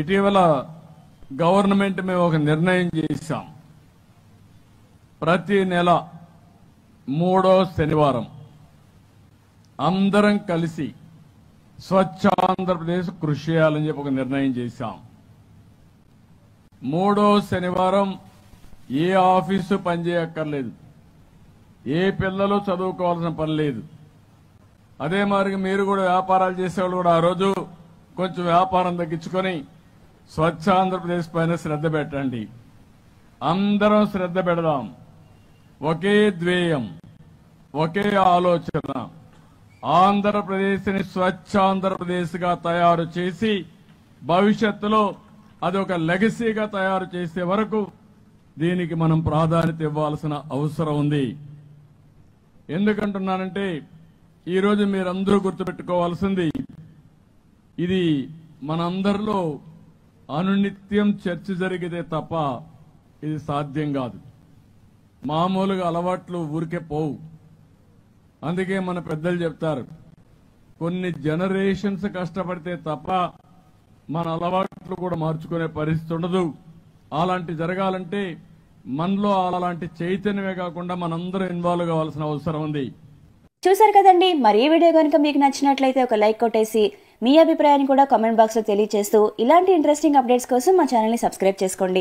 ఇటీవల గవర్నమెంట్ మేము ఒక నిర్ణయం చేశాం. ప్రతి నెల 3వ శనివారం అందరం కలిసి స్వచ్ఛ ఆంధ్రప్రదేశ్ కృషి చేయాలని చెప్పి ఒక నిర్ణయం చేశాం. 3వ శనివారం ఏ ఆఫీసు పనిచేయక్కర్లేదు, ఏ పిల్లలు చదువుకోవాల్సిన పని లేదు. అదే మరి మీరు కూడా వ్యాపారాలు చేసేవాళ్ళు కూడా ఆ రోజు కొంచెం వ్యాపారం తగ్గించుకొని స్వచ్ఛ ఆంధ్రప్రదేశ్ పైన శ్రద్ధ పెట్టండి. అందరం శ్రద్ధ పెడదాం. ఒకే ధ్యేయం, ఒకే ఆలోచన, ఆంధ్రప్రదేశ్ని స్వచ్ఛ ఆంధ్రప్రదేశ్గా తయారు చేసి భవిష్యత్తులో అది ఒక లెగసీగా తయారు చేసే వరకు దీనికి మనం ప్రాధాన్యత ఇవ్వాల్సిన అవసరం ఉంది. ఎందుకంటున్నానంటే ఈరోజు మీరందరూ గుర్తుపెట్టుకోవాల్సింది, ఇది మనందరిలో అనునిత్యం చర్చ జరిగితే తప్ప ఇది సాధ్యం కాదు. మామూలుగా అలవాట్లు ఊరికే పోవు. అందుకే మన పెద్దలు చెప్తారు, కొన్ని జనరేషన్స్ కష్టపడితే తప్ప మన అలవాట్లు కూడా మార్చుకునే పరిస్థితి ఉండదు. అలాంటి జరగాలంటే మనలో అలాంటి చైతన్యమే కాకుండా మనందరం ఇన్వాల్వ్ కావాల్సిన అవసరం ఉంది. చూసారు కదండి, మరి ఈ వీడియో కనుక మీకు నచ్చినట్లయితే ఒక లైక్ కొట్టేసి మీ అభిప్రాయాన్ని కూడా కామెంట్ బాక్స్ లో తెలియజేస్తూ ఇలాంటి ఇంట్రెస్టింగ్ అప్డేట్స్ కోసం మా ఛానల్ ని సబ్స్క్రైబ్ చేసుకోండి.